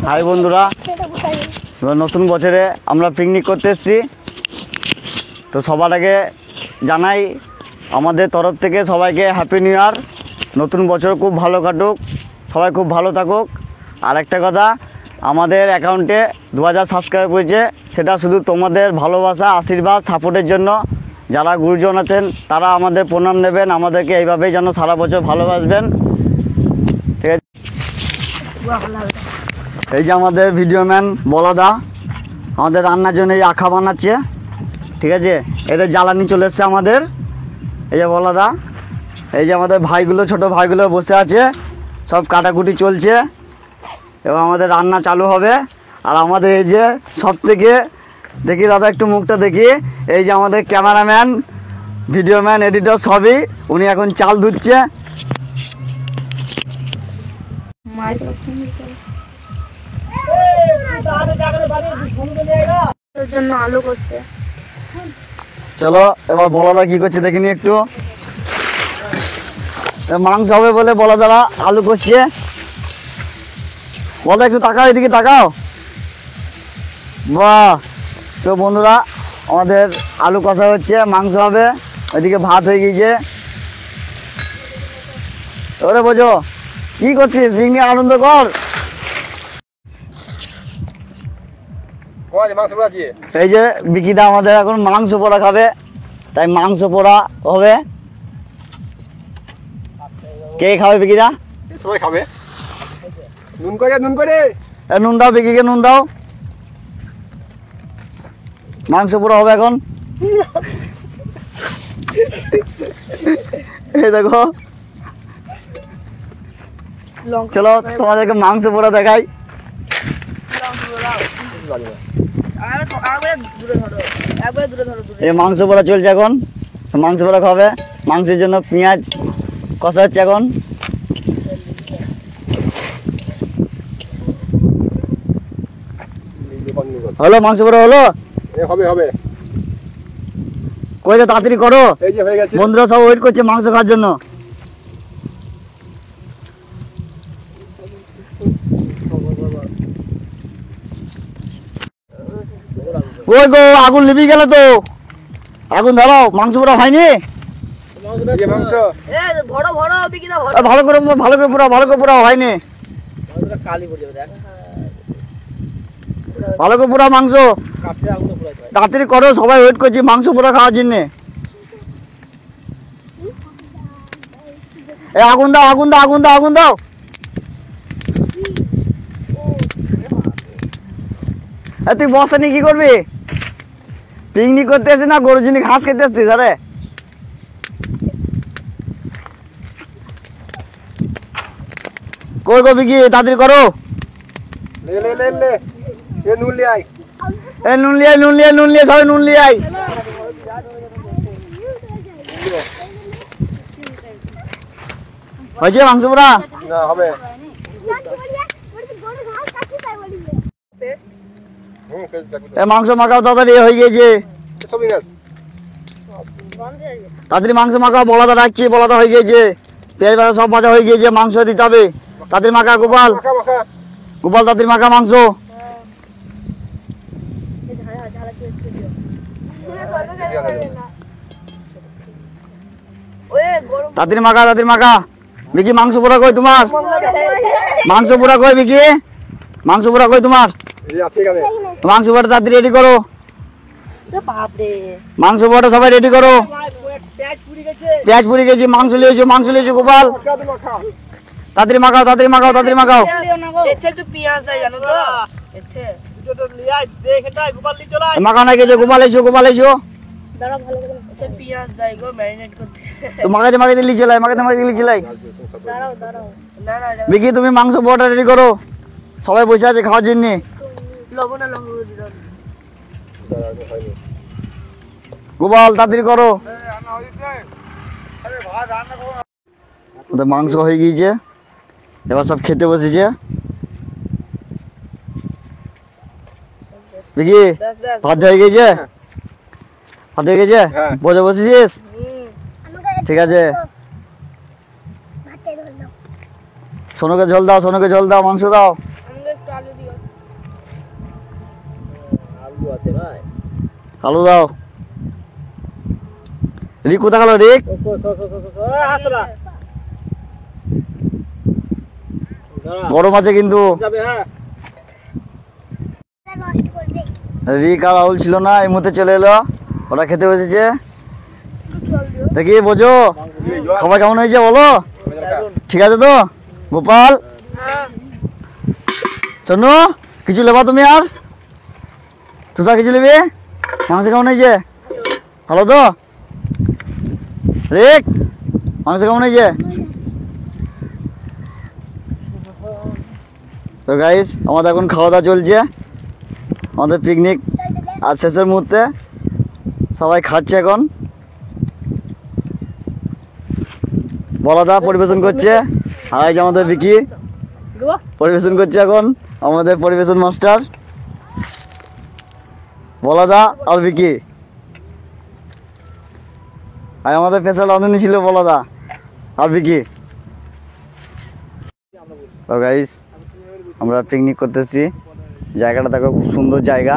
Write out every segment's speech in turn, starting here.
High বন্ধুরা, নতুন বছরে আমরা পিকনিক করতে এসেছি। তো সবার আগে জানাই আমাদের তরফ থেকে সবাইকে হ্যাপি নিউ ইয়ার। নতুন বছর খুব ভালো কাটুক, সবাই খুব ভালো থাকুক। আর একটা কথা, আমাদের অ্যাকাউন্টে 2000 সাবস্ক্রাইব হয়েছে, সেটা শুধু তোমাদের ভালোবাসা, আশীর্বাদ, সাপোর্টের জন্য। যারা গুরুজন আছেন তারা আমাদের প্রণাম নেবেন, আমাদেরকে এইভাবেই যেন সারা বছর ভালোবাসবেন। ঠিক আছে। এই যে আমাদের ভিডিও ম্যান বলাদা আমাদের রান্নার জন্য এই আখা বানাচ্ছে। ঠিক আছে, এদের জ্বালানি চলে এসছে আমাদের। এই যে বলাদা, এই যে আমাদের ভাইগুলো, ছোট ভাইগুলো বসে আছে, সব কাটাকুটি চলছে এবং আমাদের রান্না চালু হবে। আর আমাদের এই যে সব থেকে দেখি দাদা, একটু মুখটা দেখি, এই যে আমাদের ক্যামেরাম্যান, ভিডিও ম্যান, এডিটর সবই, উনি এখন চাল ধুচ্ছে। চলো এবার বলাদা কি করছে দেখিনি একটু। মাংস হবে বলে বলাদারা আলু করছে। বলো একটু তাকাও, এদিকে তাকাও। বাহ! তো বন্ধুরা, আমাদের আলু কষা হচ্ছে, মাংস হবে, এদিকে ভাত হয়ে গিয়েছে। ওরে বোঝো কি করছিস, পিকনিক আনন্দ কর। এই যে বিকিদা আমাদের এখন মাংস পোড়া খাবে, তাই মাংস পোড়া হবে। কে খাবে বিকিদা? সবাই খাবে। নুন করে নুন দাও, বিকিকে নুন দাও। মাংস পোড়া হবে এখন। এই দেখো, চলো তোমাদেরকে মাংস পোড়া দেখাই। এই মাংস পোড়া চলছে এখন, মাংস পোড়া খাবে। মাংসের জন্য পেঁয়াজ কষা হচ্ছে এখন। হলো মাংস পোড়া হলো, হবে কই তাড়াতাড়ি করো, এই যে হয়ে গেছে। বন্ধুরা সব ওয়েট করছে মাংস খাওয়ার জন্য। কই গো, আগুন লিবি গেল তো, আগুন ধরাও। মাংস পোড়া হয়নি, মাংস ভালো করে পোড়া হয়নি। ভালো করে পোড়া মাংস, তাড়াতাড়ি করো, সবাই ওয়েট করছি মাংস পোড়া খাওয়ার জন্য। আগুন দাও, আগুন দাও, আগুন দাও, আগুন দাও। তুই বস্তা নিয়ে কি করবি? পিকনিক করতে এসেছিস না গরুর জন্য ঘাস খেতে এসেছিস? আরে কই গো বিকি, তাড়াতাড়ি করো। নুন লিয়ে আয়, নুন লিয়ে, সবাই নুন লিয়ে আয়। হয়েছে মাংস পোড়া? হবে। মাংস মাখাও তাড়াতাড়ি, হয়ে গিয়েছে। তাড়াতাড়ি মাংস মাখাও, বলাদা রাখছি, বলাদা হয়ে গিয়েছে। পেঁয়াজ ভাজা সব ভাজা হয়ে গিয়েছে, মাংস দিতে হবে। তাড়াতাড়ি মাখা গোপাল, গোপাল তাড়াতাড়ি মাখা মাংস। তাড়াতাড়ি মাখা, তাড়াতাড়ি মাখা। বিকি মাংস পোড়া কই তোমার? মাংস পোড়া কই বিকি? মাংস পোড়া কই তোমার? মাংস পোড়া তাড়াতাড়ি রেডি করো। মাংস পোড়া সবাই রেডি করো। পেঁয়াজ পুড়ে গেছে, মাংস লিয়েছো, মাংস লিয়েছো গোপাল। তাড়াতাড়ি মাখাও, তাড়াতাড়ি মাখাও, তাড়াতাড়ি মাখাও। মাখা না গেছে, গোপাল এসো, গোপাল এসো। মাখাতে লিচে লাই, মাখাতে লিচে লাই। বিকি তুমি মাংস পোড়াটা রেডি করো, সবাই বসে আছে খাওয়ার জন্য। গোপাল তাড়াতাড়ি করো। মাংস হয়ে গিয়েছে, এবার সব খেতে বসেছে। বিকি ভাত হয়ে গেছে, ভাত হয়ে গেছে, বসে বসেছিস? ঠিক আছে, সোনুকে ঝোল দাও, সোনুকে ঝোল দাও, মাংস দাও। আলু দাও। রিক কোথা গেল রিক? গরম আছে কিন্তু। রিক আর রাহুল ছিল না, এই মুহূর্তে চলে এলো, ওরা খেতে বসেছে। দেখি বোঝো খাবার কেমন হয়েছে বলো। ঠিক আছে তো গোপাল? শোনো কিছু লেবা তুমি আর তুষার কিছু নেবে? মাংস কেমন হয়েছে? ভালো তো? রিক মাংস কেমন হয়েছে? তো গাইস আমাদের এখন খাওয়া দাওয়া চলছে, আমাদের পিকনিক আজ শেষের মুহূর্তে, সবাই খাচ্ছে এখন। বলাদা পরিবেশন করছে, আর এই যে আমাদের বিকি পরিবেশন করছে এখন, আমাদের পরিবেশন মাস্টার বলাদা আর বিকি। আর আমাদের স্পেশাল রাঁধুনি ছিল বলাদা আর বিকি। তো গাইস আমরা পিকনিক করতেছি, জায়গাটা দেখো খুব সুন্দর জায়গা,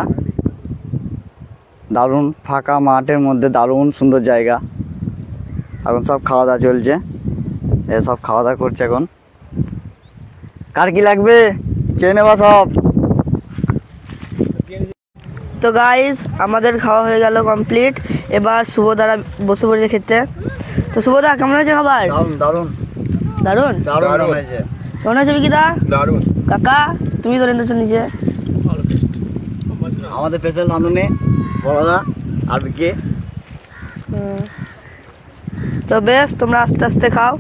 দারুণ ফাঁকা মাঠের মধ্যে দারুণ সুন্দর জায়গা। এখন সব খাওয়া দাওয়া চলছে, সব খাওয়া দাওয়া করছে এখন। কার কি লাগবে চেয়ে নেবা সব। তো গাইজ আমাদের খাওয়া হয়ে গেল কমপ্লিট, এবার শুভদারা বসে পড়েছে খেতে। তো শুভদা কেমন হয়েছে খাবার? দারুণ দারুণ দারুন দারুণ হয়েছে। কেমন হয়েছে বিকিদা? দারুণ। কাকা তুমি তো রেন্দ্র নিচে। আমাদের স্পেশাল রাঁধুনি বলাদা আর বিকি। তো বেশ তোমরা আস্তে আস্তে খাও।